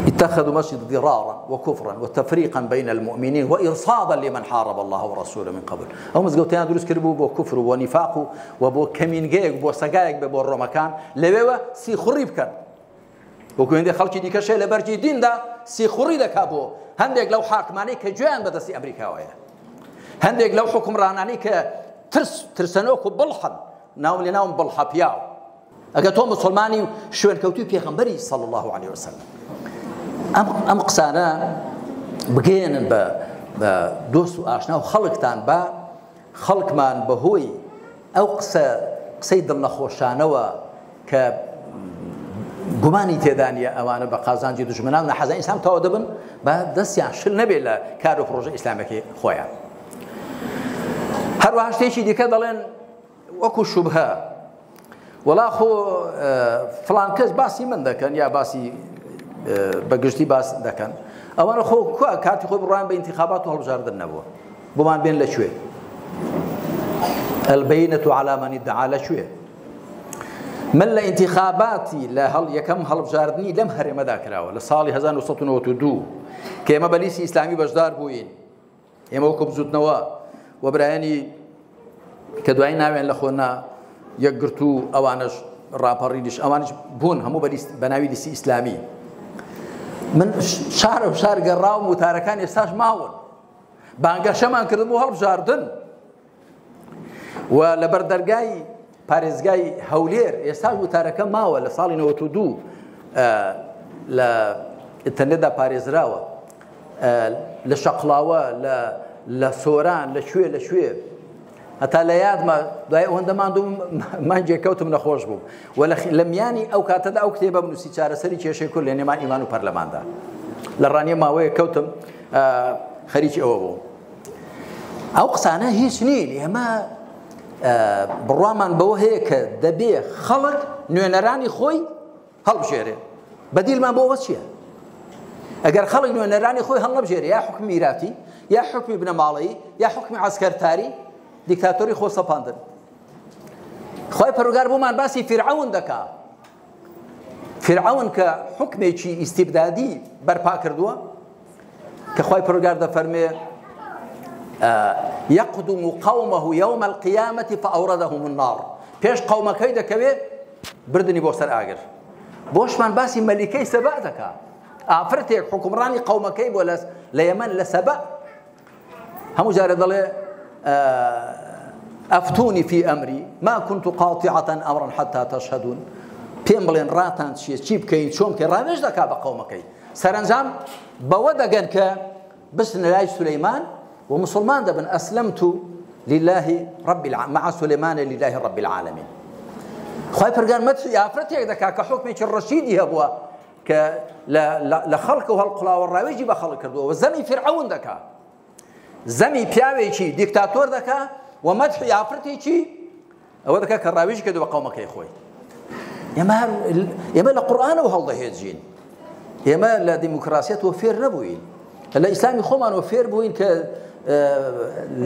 اتخذوا مسجد ضرارا وكفرا وتفريقا بين المؤمنين وإرصادا لمن حارب الله ورسوله من قبل أو مزقوتي كان دروس كربو بو كفر ونفاق وبو كمينجيك بو سقايك بو الرمكان لبوا سي خريب كان وكو هندي خلقي دي كشي لبرجي دين دا سي خوري دكا بو هنديك لو حاكماني كجوان بدسي امريكا ويا هنديك لو حكم راناني ك ترسنوكو بلحن ناوم لناوم بلحا بياو اگه تو مسلماني شوين كوتي پیغمبري صلى الله عليه وسلم ام قسانا بگين ب دوست اشنا خلقتان با خلقمان بهوي او قسي دل نخوشانوا ك گومانی تێدانە ئەوانە بە قازانجی دوژمنان لە حەزای ئیسلام تەواو دەبن بە دەستیان شل نەبێت لە کار و پرۆژە ئیسلامەکەی خۆیان هەروەها شتێکی دیکە دەڵێن وەکو شوبهە وەڵا خۆ فڵان کەس باسی من دەکەن یا باسی بەگشتی باس دەکەن ئەوانە خۆ کاتی خۆی بڕوان بە ئینتیخابات و هەڵبژاردن نەبووە بۆمان بێن لەکوێ البەینەة عەلی من ادعا لەکوێ من لە ئینتیخاباتی لە یەکەم هەڵبژاردننی لەم هەرێمەدا کراوە لە ساڵی 1992 کە ئێمە بە لیستی ئیسلامی بەشدار بووین ئێمە وەکو بزوتنەوە وە برایانی کە دوای ناوێن لە خۆنا یەکگرت و ئەوانش ڕاپەڕیدیش ئەوانش بوون هەموو بە ناوی لیستی ئیسلامی من شارە و شار گەڕاوم وتارەکان ئێستاش ماون بانگەشەمان کرد بۆ هەڵبژاردن و لە بەردەرگای پارێزگای هەولێر ئێستاش وتارەکە ماوە لە ساڵی 92 لە ئینتەرنێتدا پارێزراوە لە شەقڵاوە لە سۆران لە شوێ هەتا لە یادمە دوای ئەوەندە مانجێ کەوتم نەخۆش بوو و لە میانی ئەو کاتەدا ئەو کتێبە بنووسی چارەسەری کێشەی کورد لە نێوان ئیمان و پەرلەماندا لە ڕانیە ماوەیە کەوتم خەریکی ئەوە بوو ئەو قسانە هیچ نین ئێمە بڕوامان بەوە هەیە کە دەبێ خەڵک نوێنەرانی خۆی هەڵبژێرێ بەدیلمان بۆەوە چییە ئەگەر خەڵک نوێنەرانی خۆی هەڵنەبژێرێ یا حکمی میراتی یا حکمی بنەماڵەیی یا حکمی عەسکەرتاری دیکتاتۆری خۆسەپاندن خۆی پەروەردگار بۆمان باسی فیرعەون دەکا فیرعەون کە حکمێکی ئیستیبدادی بەرپا کردووە کە خۆی پەروەردگار دەفەرمێ يقدم قومه يوم القيامة فأوردهم النار پێش قومەکەی دەکەوێت بردنی بۆ سەر ئاگر بۆشمان باسی مەلیکەی سەبە دەکا ئافرەتێک حکومڕانی قومەکەی بۆ لە یەمەن لە سەبە هەموو جارە دەڵێ ئەفتونی في ئەمری ما كنت قاطعة أمرا حتى تشهدون پێم بڵێن ڕاتان چییە چی بکەین چۆن بکەین ڕاوێژ دەکا بە قومەکەی سەرنجام بەوە دەگەن کە بچنە لای سولەیمان ومسلمان دەبن أسلمت لله رب العالمين مع سليمان لله رب العالمين خۆی پەروەردگار مەدحی ئافرەتێک دەکا کە حکمێکی ڕەشیدی هەبووە کە لە خەڵک و هەڵقڵاوە ڕاوێژی بە خەڵک کردووە و زەمی فیرعەون دەکا زەمی پیاوێکی دیکتاتۆر دەکا و مەدحی ئافرەتێکی ئەوە دەکا کە ڕاوێژی کردووە بە قەومەکەی خۆی ئێمە لە قورئانەوە هەڵدەهێنجین ئێمە لە دیموکراسیەتەوە فێر نەبووین لە ئیسلامی خۆمانەوە فێر بووین کە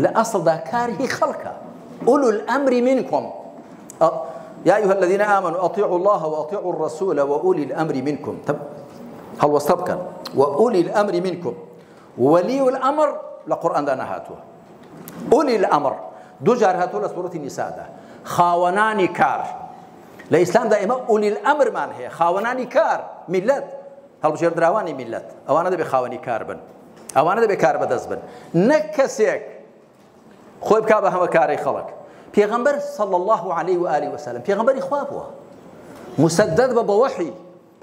لە ئەسڵدا کاری خەڵکە أولو الأمر منكم يا أيها الذين آمنوا أطيعوا الله وأطيعوا الرسول وأولي الأمر منكم هل وصبكا وأولي الأمر منكم ولي الأمر لقرآن دانا هاتوه أولي الأمر دو جار هاتوه لسورة النساء دا خاوناني كار لإسلام دائما أولي الأمر من هي خاوناني كار ملت هل بشير دراواني ملت أوانا دا بخاوني كار بن ئەوانە دەبێ کار بەدەست بن نەک کەسێک خۆی بکا بە هەمە کارەی خەڵک پێغەمبەر صلی الله عليه وآله وسلم پێغەمبەری خوا بووە مسدد بە وەحی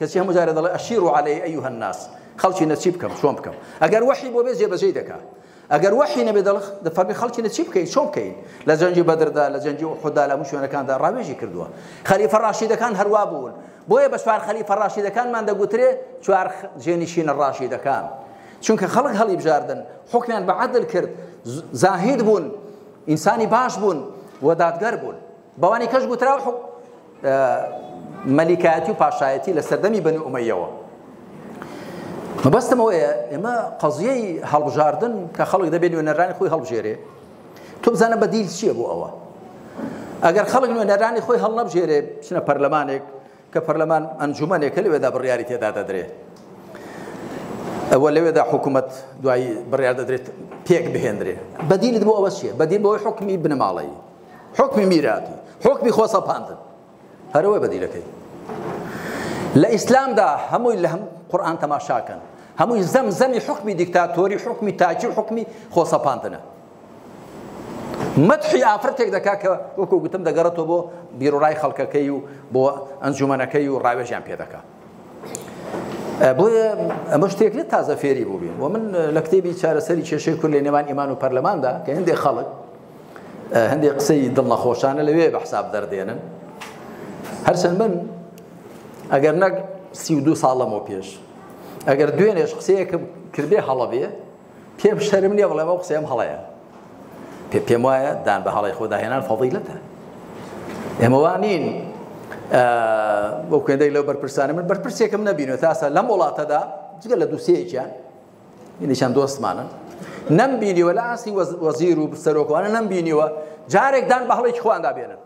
کەسی هەموو جارێ دەڵێ ئەشیروا عەلەیە ئەیوها الناس خەڵکی نەچی بکەم چۆن بکەم ئەگەر وەحی بۆ بێ جێبەجێی دەکا ئەگەر وەحی نەبێ دەفەرمی خەڵکی نەچی بکەین چۆن بکەین لە جەنگی بەدردا لە جەنگی ئوحوددا لە هەموو شوێنەکاندا ڕاوێژی کردووە خەلیفە ڕاشیدەکان هەروە بوون بۆیە بە چوار خەلیفە ڕاشیدەکانمان دەگوترێ چوار جێنشینە ڕاشیدەکان چونکە خەڵک هەڵی بژاردن حکمیان بە عەدل کرد زاهید بوون ئینسانی باش بوون و دادگەر بوون بەوانی کەش گوتراوە مەلیکایەتی و پاشایەتی لە سەردەمی بەنی ئومەیەوە مەبەستمەوەیە ئێمە قەزیەی هەڵبژاردن کە خەڵک دەبێت نوێنەرانی خۆی هەڵبژێرێ تۆ بزانە بەدیل چییە بۆ ئەوە ئەگەر خەڵک نوێنەرانی خۆی هەڵنەبژێرێ بچنە پەرلەمانێک کە پەرلەمان ئەنجومەنێکە لەوێدا بڕیاری تێدا دەدرێت ئەوە لەوێدا حکوومەت دوایی بڕیار دەدرێت پێک بهێنرێ بەدیلت بۆ ئەوە چییە بەدیل بۆەوەی حکمی بنەماڵەیی حکمی میراتی حکمی خۆسەپاندن هەرەوەی بەدیلەکەی لە ئیسلامدا هەمووی لە قورئان تەماشاکەن هەمووی زەمزەمی حکمی دیکتاتۆری حکمی تاجی حکمی خۆسەپاندنە مەدحی ئافرەتێک دەکا کە وەکو گوتم دەگەڕێتەوە بۆ بیرۆڕای خەڵکەکەی و بۆ ئەنجومەنەکەی و ڕاوێژیان پێ دەکا بۆیە ئەمە شتێک لێت تازە فێری بوو بین و من لە کتێبی چارەسەری کێشەی کورد لە نێوان ئیمان و پەرلەماندا کە هەندێک خەڵک هەندێک قسەی دڵنەخۆشانە لەوێ بە حساب دەردێنن هەرچەند من ئەگەر نەک 32 ساڵەمەوە پێش ئەگەر دوێنێش قسەیەکم کردێ هەڵە بێ پێم شەرم نییە بڵێم ئەو قسەیەم هەڵەیە پێم وایە دان بە هەڵی خۆداهێنان فەضیلەتە ئێمە وانین بۆ کوێندەی لەو بەرپرسانە من بەرپرسێکم نەبینێت تاسە لەم وڵاتەدا جگە لە دووسەیەکیان هیچیان دۆستمانن نەمبینیوە لە ئاسی وەزیر و سەرۆکوانە نەمبینیوە جارێک دان بە هەڵێکی خۆیان دابێنن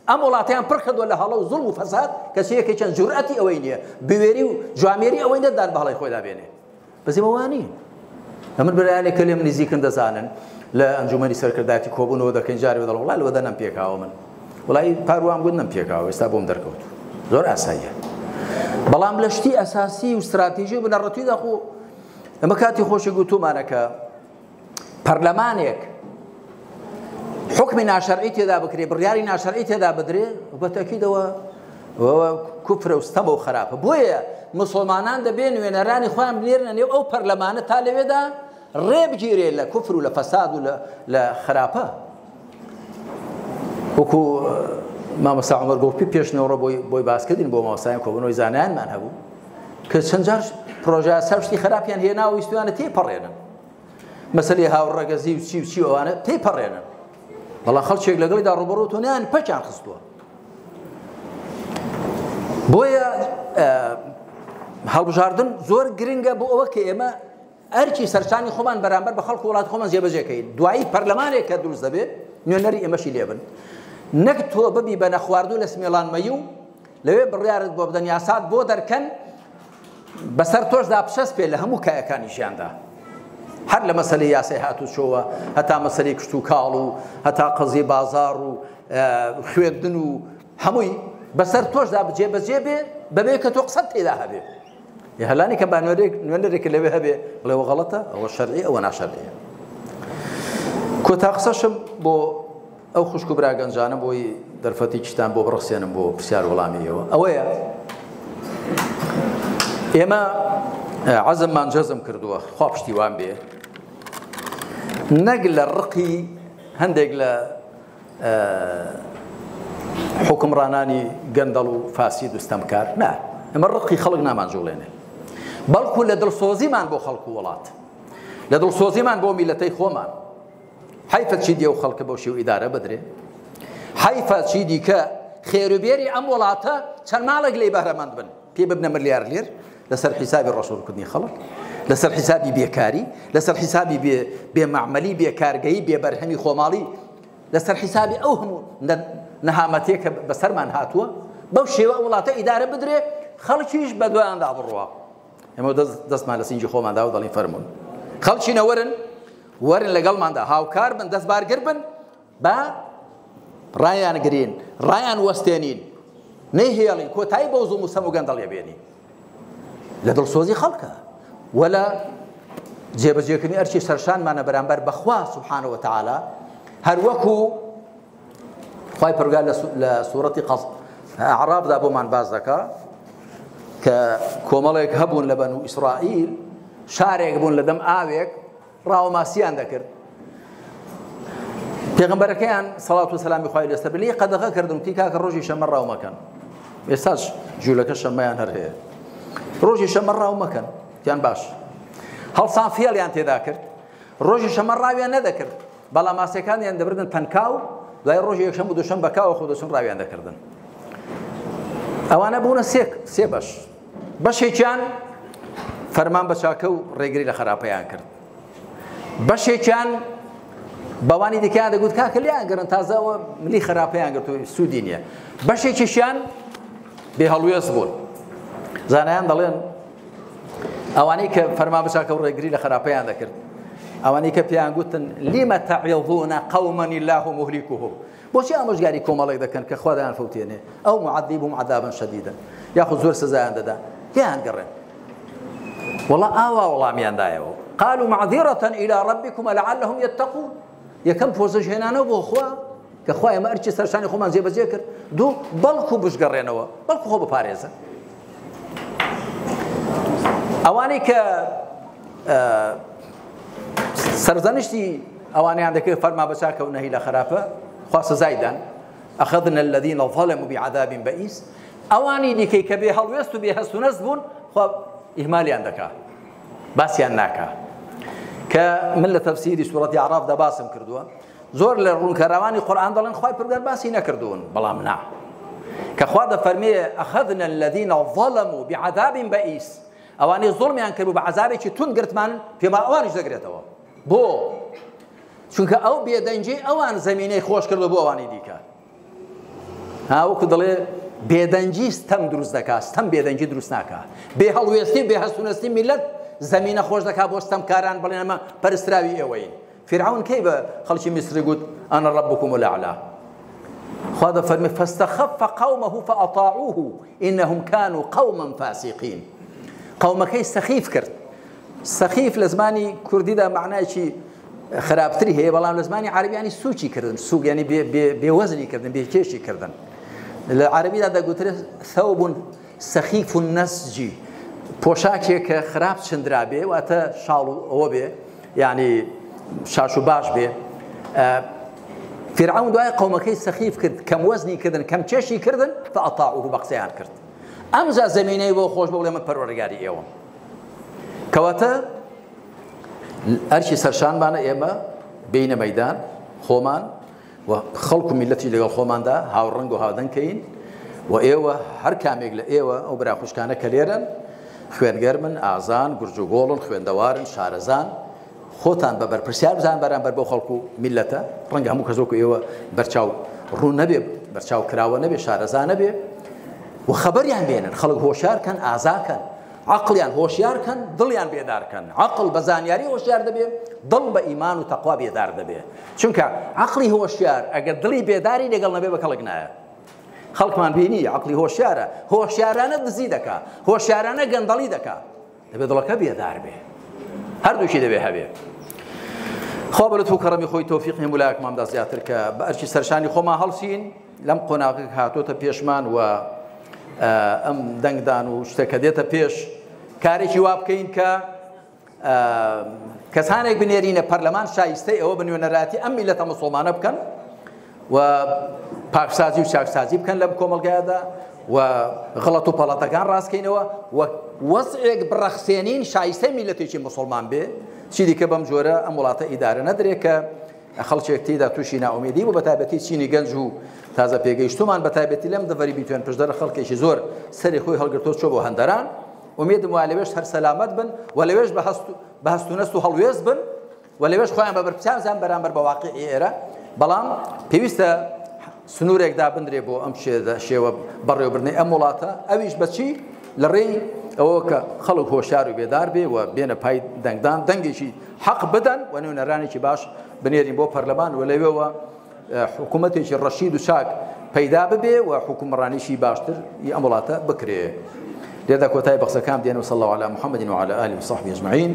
ئەم وڵاتیان پڕ کردووە لە هەڵە و زوڵم و فەساد کەسێکی چەند جورئەتی ئەوەی نییە بوێری و جوامێری ئەوەی نەدان بە هەڵی خۆیدا بێنێ بەزێمە وانی ئەمن برایانێک کە لێم نزیکن دەزانن لە ئەنجومەنی سەرکردایەتی کۆبوونەوە دەکەین جارێ دەڵێ وڵای لەوەدا نەم پێکاوە من وڵای پاروان گوت نەم پێکاوە ئێستا بۆم دەرکەوت زۆر ئاساییە بەڵام لە شتی ئەساسی و استراتیژی و بنەڕەتیدا خۆ ئەمە کاتی خۆشی گوتومانەکە پەرلەمانێک حکمی ناشەرعی تێدا بکرێ بڕیاری ناشەرعی تێدا بدرێ بەتەکیدەوە کوفرە و ستەمە و خراپە بۆیە مسلمانان دەبێ نوێنەرانی خۆیان بنێرنە نێو ئەو پەرلەمانە تا لەوێدا ڕێبگیرێ لە کوفر و لە فەساد و لە خراپە وەکو مامۆستا عومەر گۆپی پێشنەوەڕە بۆی باسکردین بۆ مامۆستایان کۆبوونەوەی زانایانمان هەبوو کە چەند جار پرۆژە سەرشتی خراپیان هێنا و ویستویانە تێپەڕێنن مەسەلەی هاوڕەگەزی و چی و ئەوانە تێپەڕێنن بەڵام خەڵکێک لەگەڵیدا ڕوبەڕوو تۆنیان پەچیان خستووە بۆیە هەڵبژاردن زۆر گرنگە بۆ ئەوە کە ئێمە ئەرکی سەرچانی خۆمان بەرامبەر بە خەڵک و وڵاتی خۆمان جێبەجێکەین دوایی پەرلەمانێک کە دروست دەبێت نوێنەری ئێمەشی لێبن نەک تۆ ببی بە نەخواردوو لە سمێڵانمەیی و لەوێ بڕیارت بۆ بدەن یاسات بۆ دەرکەن بەسەر تۆشدا پشەست پێ لە هەموو کایەکانیشیاندا هەر لە مەسەلەی یاسای هاتوچۆوە هەتا مەسەلەی کشت و کاڵ و هەتا قەزی بازاڕ و خوێندن و هەمووی بەسەر تۆشدا بجێبەجێ بێ بەبێ کە تۆ قسەت تێدا هەبێ هەلانی کە با نوێنەرێک لەوێ هەبێ بڵێەوە غەڵەتە ئەوە شەرعی ئەوە ناشەرعیە کۆتا قسەشم بۆ ئەو خوشک و براگەنجانە بۆی دەرفەتی چتان بۆ بڕخسێنم بۆ پرسیار وەڵامیەوە ئەوەیە ئێمە عەزممان جەزم کردووە خوا پشتیوان بێ نەک لە ڕقی هەندێک لە حکمڕانانی گەندەڵ و فاسید و ستەمکار نا ئەمە ڕقی خەڵک نامانجوڵێنێ بەڵکو لە دڵسۆزیمان بۆ خەڵک و وڵات لە دڵسۆزیمان بۆ میلەتەی خۆمان حیفە چی دیە و خەڵکە بەو شێو ئیدارە بدرێ حیفە چی دیکە خێروبێری ئەم وڵاتە چەند ماڵێک لێی بەهرەمەند بن پێ ببنە ملیار لێر لەسەر حیسابی ڕەشوڕکردنی خەڵک لەسەر حیسابی بێکاری لەسەر حیسابی بێمەعمەلی بێکارگەیی بێبەرهەمی خۆماڵی لەسەر حیسابی ئەو هەموو نەهامەتێک کە بەسەرمان هاتووە بەو شێوە وڵاتە ئیدارە بدرێ خەڵکیش بە دوایاندا بڕوە ئێمە دەستمان لە سینجی خۆماندا و دەڵین فەرموون خەڵکینە وەرن لەگەڵماندا هاوکار بن دەستبارگر بن بە ڕایان گرین ڕایان وەستێنین نەیهێڵین کۆتایی بۆ زوڵم و سەم و گەندەڵ لێبێنین لە دڵسۆزی خەڵکە وەلا جێبەجێکردنی ئەرکی سەرشانمانە بەرامبەر بەخوا سوبحانە وتەعالا هەر وەکو خوای پەروەردگار لە سوورەتی ئەعرابدا بۆمان باز دەکا کە کۆمەڵێک هەبوون لە بەنو ئیسرائیل شارێک بوون لە دەم ئاوێک ڕاوماسییان دەکرد پێغەمبەرەکەیان سەڵات و سەلامی خوای لەسەر بێ لێ قەدەغە کردم تی کاکە ڕۆژی شەمە ڕاو مەکەن ئێستاش جوولەکە شەمەیان هەر هەیە ڕۆژی شەمە ڕاو مەکەن تیان باش هەڵسان فێڵیان تێدا کرد ڕۆژی شەمە ڕاویان نەدەکرد بەڵام ماسیەکانیان دەبردن پەنکاو دوای ڕۆژی یەکشەم و دووشەم بەکاوە خۆ دەچون ڕاویان دەکردن ئەوانە بوونە سێ بەش بەشێکیان فەرمان بە چاکە و ڕێگری لە خراپەیان کرد بەشێکیان بەوانی دیکەیان دەگوت کاکە لیان گەرن تازەوە ملی خراپەیان گرت و سوودی نییە بەشێکیشیان بێ هەڵوێست بوون زانایان دەڵێن ئەوانەی کە فەرمان بە چاکە و ڕێگری لە خراپەیان دەکرد ئەوانەی کە پێیان گوتن لیمە تەعیظونە قەومەن الله مهلیکوهم بۆچی ئامۆژگاری کۆمەڵێک دەکەن کە خوا دەیان فەوتێنێ ئەو معەذیبهم عەذابا شەدیدا یاخود زۆر سزایان دەدا لیان گەڕێن وەڵا ئاوا وەڵامیاندایەوە قالوا معذرة إلى ربكم لعلهم يتقون یەکەم پۆزەش هێنانەوە بۆ خوا کە خوا ئێمە ئەرکی سەرشانی خۆمان جێبەجێ کرد دوو بەڵکو بشگەڕێنەوە بەڵکو خۆ بپارێزە ئەوانەی کە سەرزەنشتی ئەوانیان دەکرد فەرمان بە چاکە و نەهی لە خراپە خوا سزایدان ئەخەذنا الذين ظلموا بعذاب بئیس ئەوانی دیکەی کە بێ هەڵوێست و بێ هەست و نەست بوون خوا ئیهمالیان دەکا باسییان ناکا کە من لە تەفسیری سوورەتی ئەعرافدا باسم کردووە زۆر لە ڕوونکەراوانی قورئان دەڵێن خوای پەروەردگار باسی نەکردوون بەڵام نا کە خوا دەفەرمێ ئەخەذنا الذين ظلموا بعذاب بئیس ئەوانەی زوڵمیان کرد و بە عەذابێکی تون گرتمان پێما ئەوانیش دەگرێتەوە بۆ چونکە ئەو بێدەنجی ئەوان زەمینەی خۆش کردو بۆ ئەوانی دیکە ها وەکو دەڵێ بێدەنجی ستەم دروست دەکات ستەم بێدەنجی دروست ناکات بێ هەڵوێستی بێ هەستونەستی میلەت زەمینە خۆش دەکات بۆ ستەمکاران بڵێن ئەمە پەرستراوی ئێوەین فرعون کەی بە خەڵکی میسر گوت ئەنا ڕەبکم الأعلا خوا دەفەرمێ فاستخف قومه فأطاعوه إنهم كانوا قوما فاسقين قومەکەی سەخیف کرد سەخیف لە زمانی کوردیدا معنایکی خراپتری هەیە بەڵام لە زمانی عەربیانی سوچی کردن سوک یعنی بێوەزنی کردن بێکێشی کردن لە عەربیدا دەگوترێت ثەوب سەخیف النەسج پۆشاکێک کە خراپ چندرا بێ واتە شاڵ ئەوە بێ یعنی شاش و باش بێ فرعون دوای قومەکەی سەخیف کرد کەم وەزنی کردن کەم چێشی کردن فەئەطاعوه بە قسەیان کرد ئەمجا زەمینەی بۆ خۆش بە بڵێ من پەروەردگاری ئێوەم کەواتە ئەرکی سەرشانمانە ئێمە بینە مەیدان خۆمان و خەڵک و میلەتی لەگەڵ خۆماندا هاوڕەنگ و هاودەنگکەین و ئێوە هەر کامێک لە ئێوە ئەو براخوشکانە کە لێرن خوێنگەرمن ئازان گورج و گۆڵن خوێندەوارن شارەزان خۆتان بە بەرپرسیار بزان بەرامبەر بۆ خەڵک و میلەتە ڕەنگە هەموو کەس وەکو ئێوە بەرچاو ڕوو نەبێ بەرچاو کراوە نەبێ شارەزان نەبێ و خەبەریان بێنن خەڵک هۆشیارکەن ئازاکەن عقلیان هۆشیارکەن دڵیان بێدارکەن عقل بە زانیاری هۆشیار دەبێ دڵ بە ئیمان و تەقوا بێدار دەبێ چونکە عقلی هۆشیار ئەگەر دڵی بێداری لەگەڵ نەبێ بە کەڵک نایە خەڵکمان بینی عقلی هۆشیارە هۆشیارانە دزی دەکا هۆشیارانە گەندەڵی دەکا دەبێ دڵەکە بێدار بێ هەردووشی دەبێ هەبێ خوا بەلەت و کەڕەمی خۆی تۆفیقی مولایەکماندا زیاتر کە بە ئەرکی سەرشانی خۆمان هەڵسین لەم قۆناغی هاتۆتە پێشمان و ئەم دەنگدان و شتێکە دێتە پێش کارێکی وا بکەین کە کەسانێک بنێرینە پەرلەمان شایستەی ئەوە بە نوێنەراتی ئەم میلەتە موسڵمانە بکەن و پاکسازی و چاکسازی بکەن لەم کۆمەلگایەدا و غەڵەت و پەڵەتەکان ڕاستکەینەوە و وەزعێک بڕەخسێنین شایستەی میلەتێکی موسڵمان بێ چی دیکە بەم جۆرە ئەم وڵاتە ئیدارە نەدرێت کە خەڵکێک تێیدا تووشی ناومێدی و بەتایبەتی چینی گەنج و تازە پێگەیشتومان بەتایبەتی لەم دەڤەری بیتوێن پشدەرە خەڵکێکی زۆر سەری خۆی هەڵگرتۆ چۆ بۆ هەندەران ئومێدم وایە لەوێش هەر سەلامەت بن و لەوێش بە هەست و نەست و هەڵوێز بن و لەوێش خۆیان بە بەرپرسیار بزان بەرامبەر بە واقعی ئێرە بەڵام پێویستە سنوورێکدا بندرێ بۆ ئەم شێوە بەڕێوەبردنەی ئەم وڵاتە ئەویش بەچی لە ڕێی ئەوە کە خەڵک هۆشیار و بێدار بێ و بێنە پای دەنگدان دەنگێکی حەق بدەن و نوێنەرانێکی باش بنێرین بۆ پەرلەمان و لەوێەوە حکوومەتێکی ڕەشید و چاک پەیدا ببێ و حکومڕانیشی باشتر ئەم وڵاتە بکرێ لێردا کۆتای بەخسەکان دێن و صلی الله علی محمد وعلى آله وصحبه أجمعين